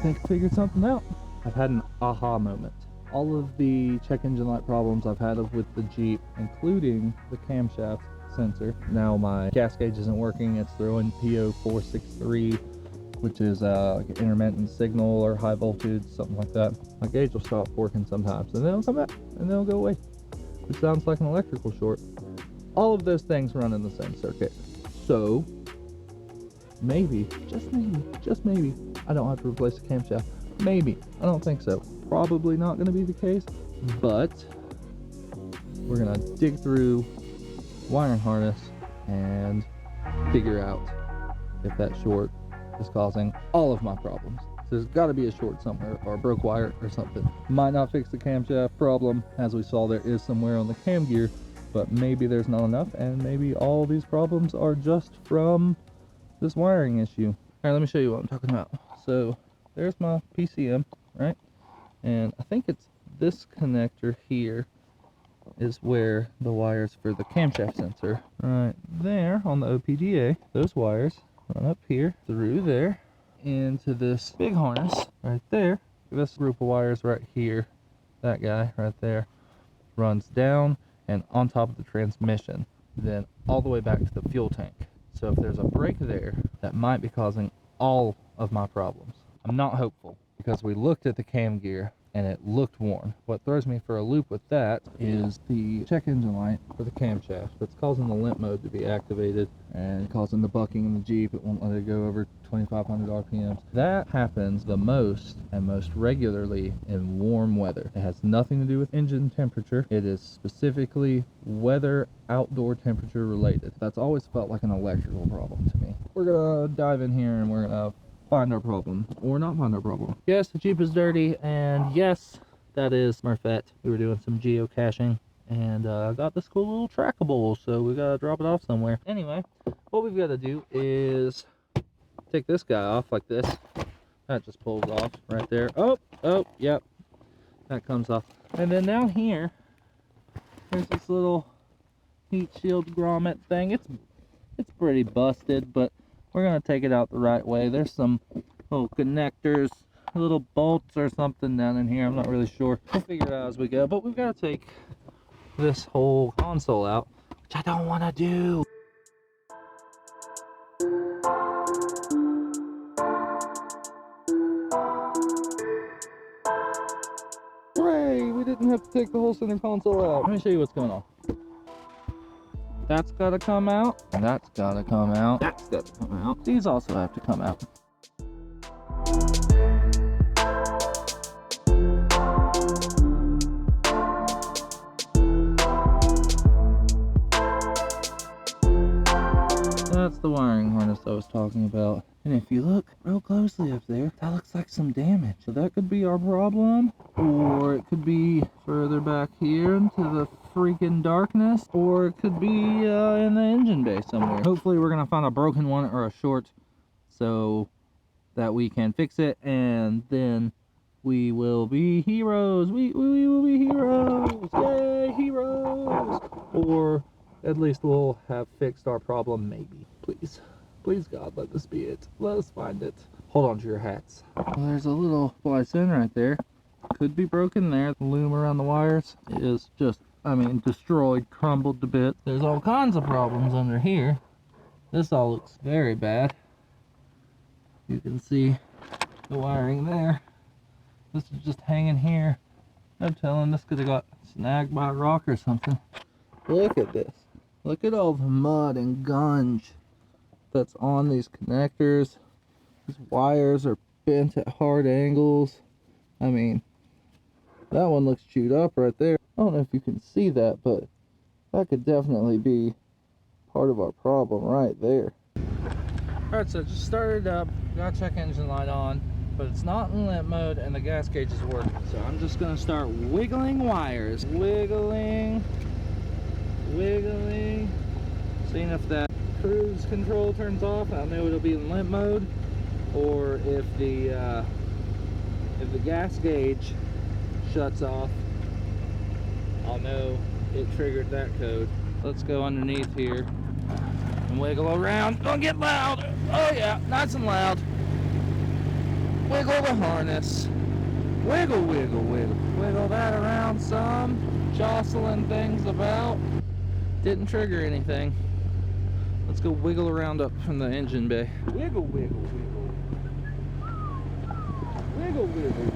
think I figured something out. I've had an aha moment. All of the check engine light problems I've had with the Jeep, including the camshaft sensor. Now my gas gauge isn't working. It's throwing P0463, which is like an intermittent signal or high voltage, something like that. My gauge will stop working sometimes and then it'll come back and then it'll go away, which sounds like an electrical short. All of those things run in the same circuit. So maybe, just maybe, I don't have to replace the camshaft. Maybe. I don't think so. Probably not going to be the case, but we're going to dig through wiring harness and figure out if that short is causing all of my problems. There's got to be a short somewhere, or a broke wire or something. Might not fix the camshaft problem. As we saw, there is somewhere on the cam gear, but maybe there's not enough, and maybe all these problems are just from this wiring issue. All right, let me show you what I'm talking about. So there's my PCM, right? And I think it's this connector here is where the wires for the camshaft sensor, right there on the OPDA. Those wires run up here, through there, into this big harness right there. This group of wires right here, that guy right there, runs down and on top of the transmission, then all the way back to the fuel tank. So if there's a break there, that might be causing all of my problems. I'm not hopeful, because we looked at the cam gear and it looked worn. What throws me for a loop with that is the check engine light for the camshaft that's causing the limp mode to be activated and causing the bucking in the Jeep. It won't let it go over 2,500 RPMs. That happens the most and most regularly in warm weather. It has nothing to do with engine temperature. It is specifically weather, outdoor temperature related. That's always felt like an electrical problem to me. We're gonna dive in here and we're gonna find our problem, or not find our problem. Yes, the Jeep is dirty, and yes, that is Murphet. We were doing some geocaching, and got this cool little trackable, so we gotta drop it off somewhere. Anyway, what we've got to do is take this guy off like this. That just pulls off right there. Oh, yep, that comes off. And then down here, there's this little heat shield grommet thing. It's pretty busted, but we're gonna take it out the right way. There's some little connectors, little bolts or something down in here. I'm not really sure. We'll figure it out as we go. But we've got to take this whole console out, which I don't want to do. Hooray! We didn't have to take the whole center console out. Let me show you what's going on. That's gotta come out, and that's gotta come out, that's gotta come out. These also have to come out. That's the wiring harness I was talking about. And if you look real closely up there, that looks like some damage. So that could be our problem, or it could be further back here into the freaking darkness, or it could be in the engine bay somewhere. Hopefully we're gonna find a broken one or a short so that we can fix it, and then we will be heroes. We will be heroes. Yay, heroes! Or at least we'll have fixed our problem, maybe. Please God, let this be it. Let us find it. Hold on to your hats. Well, there's a little splice in right there. Could be broken there. The loom around the wires is just, I mean, destroyed, crumbled to bits. There's all kinds of problems under here. This all looks very bad. You can see the wiring there. This is just hanging here. I'm telling, this could have got snagged by a rock or something. Look at this. Look at all the mud and gunge that's on these connectors. These wires are bent at hard angles. I mean, that one looks chewed up right there. I don't know if you can see that, but that could definitely be part of our problem right there. Alright, so it just started up, got check engine light on, but it's not in limp mode and the gas gauge is working. So I'm just gonna start wiggling wires. Wiggling, seeing if that cruise control turns off. I know it'll be in limp mode, or if the gas gauge shuts off, I'll know it triggered that code. Let's go underneath here and wiggle around. Don't get loud. Oh yeah, nice and loud. Wiggle the harness. Wiggle, wiggle, wiggle. Wiggle that around some. Jostling things about. Didn't trigger anything. Let's go wiggle around up from the engine bay. Wiggle, wiggle, wiggle. Wiggle, wiggle.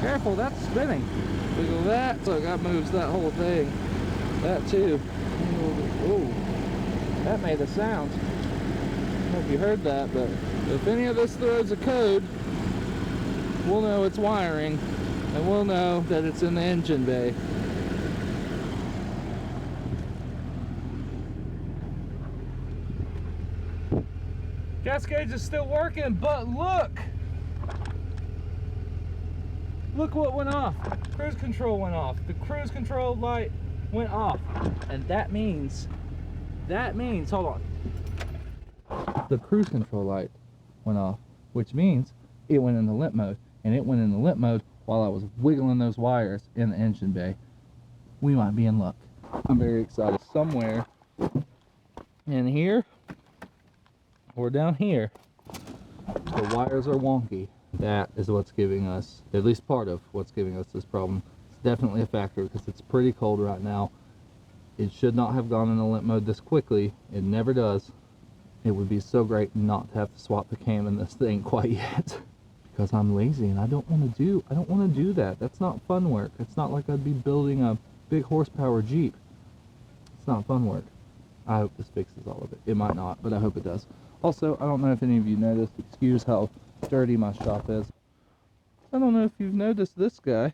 Careful, that's spinning. Wiggle that. Look, that moves that whole thing. That too. Oh, that made a sound. I hope you heard that, but if any of this throws a code, we'll know it's wiring, and we'll know that it's in the engine bay. Gas gauge is still working, but look! Look what went off. Cruise control went off. The cruise control light went off. And that means, hold on. The cruise control light went off, which means it went into limp mode. And it went into limp mode while I was wiggling those wires in the engine bay. We might be in luck. I'm very excited. Somewhere in here or down here, the wires are wonky. That is what's giving us, at least part of what's giving us this problem. It's definitely a factor because it's pretty cold right now. It should not have gone into limp mode this quickly. It never does. It would be so great not to have to swap the cam in this thing quite yet. Because I'm lazy and I don't want to do that. That's not fun work. It's not like I'd be building a big horsepower Jeep. It's not fun work. I hope this fixes all of it. It might not, but I hope it does. Also, I don't know if any of you noticed, excuse how dirty my shop is. I don't know if you've noticed this guy.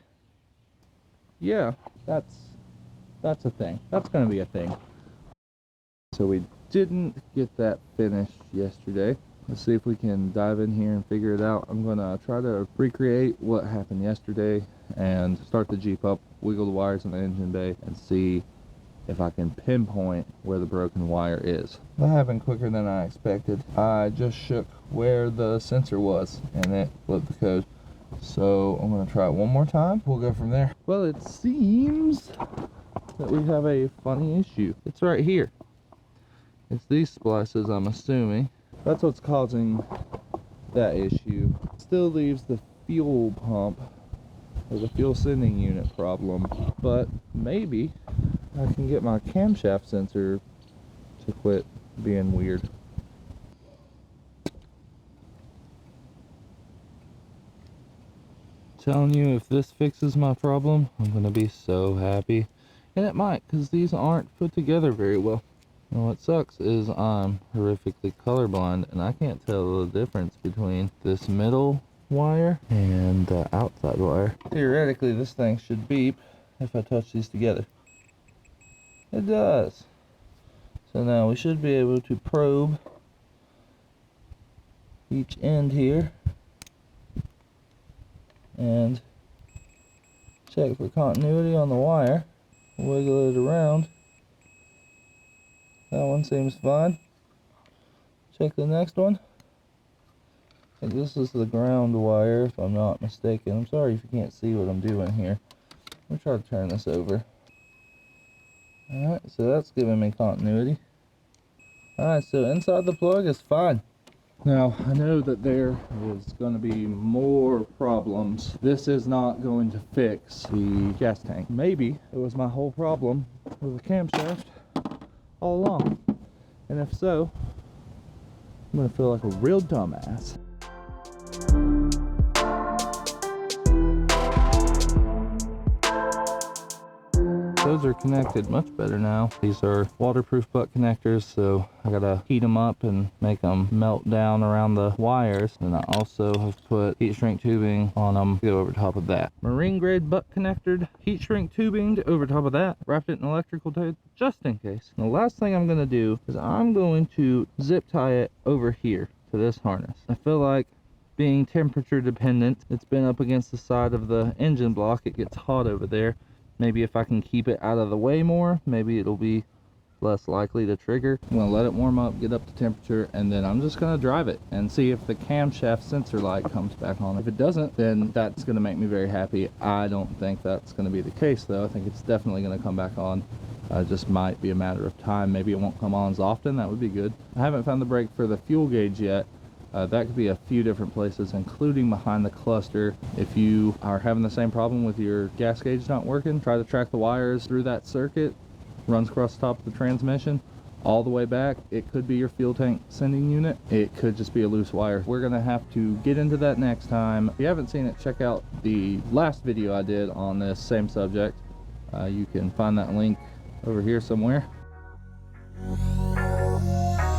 Yeah, that's a thing. That's gonna be a thing. So we didn't get that finished yesterday. Let's see if we can dive in here and figure it out. I'm gonna try to recreate what happened yesterday and start the Jeep up, wiggle the wires in the engine bay, and see if I can pinpoint where the broken wire is. That happened quicker than I expected. I just shook where the sensor was and it flipped the code. So I'm gonna try it one more time. We'll go from there. Well, it seems that we have a funny issue. It's right here. It's these splices, I'm assuming. That's what's causing that issue. Still leaves the fuel pump or the fuel sending unit problem, but maybe I can get my camshaft sensor to quit being weird. Telling you, if this fixes my problem, I'm gonna be so happy. And it might, because these aren't put together very well. And what sucks is I'm horrifically colorblind and I can't tell the difference between this middle wire and the outside wire. Theoretically, this thing should beep if I touch these together. It does. So now we should be able to probe each end here and check for continuity on the wire. Wiggle it around. That one seems fine. Check the next one. I think this is the ground wire, if I'm not mistaken. I'm sorry if you can't see what I'm doing here. Let me try to turn this over. Alright, so that's giving me continuity. Alright, so inside the plug is fine. Now, I know that there is going to be more problems. This is not going to fix the gas tank. Maybe it was my whole problem with the camshaft all along. And if so, I'm going to feel like a real dumbass. Those are connected much better now. These are waterproof butt connectors, so I gotta heat them up and make them melt down around the wires. And I also have put heat shrink tubing on them to go over top of that. Marine grade butt connected heat shrink tubing to over top of that. Wrapped it in electrical tape just in case. And the last thing I'm gonna do is I'm going to zip tie it over here to this harness. I feel like being temperature dependent, it's been up against the side of the engine block. It gets hot over there. Maybe if I can keep it out of the way more, maybe it'll be less likely to trigger. I'm gonna let it warm up, get up to temperature, and then I'm just gonna drive it and see if the camshaft sensor light comes back on. If it doesn't, then that's gonna make me very happy. I don't think that's gonna be the case though. I think it's definitely gonna come back on. Just might be a matter of time. Maybe it won't come on as often. That would be good. I haven't found the brake for the fuel gauge yet, That could be a few different places, including behind the cluster. If you are having the same problem with your gas gauge not working, try to track the wires through that circuit, runs across the top of the transmission, all the way back. It could be your fuel tank sending unit. It could just be a loose wire. We're gonna have to get into that next time. If you haven't seen it, check out the last video I did on this same subject. You can find that link over here somewhere.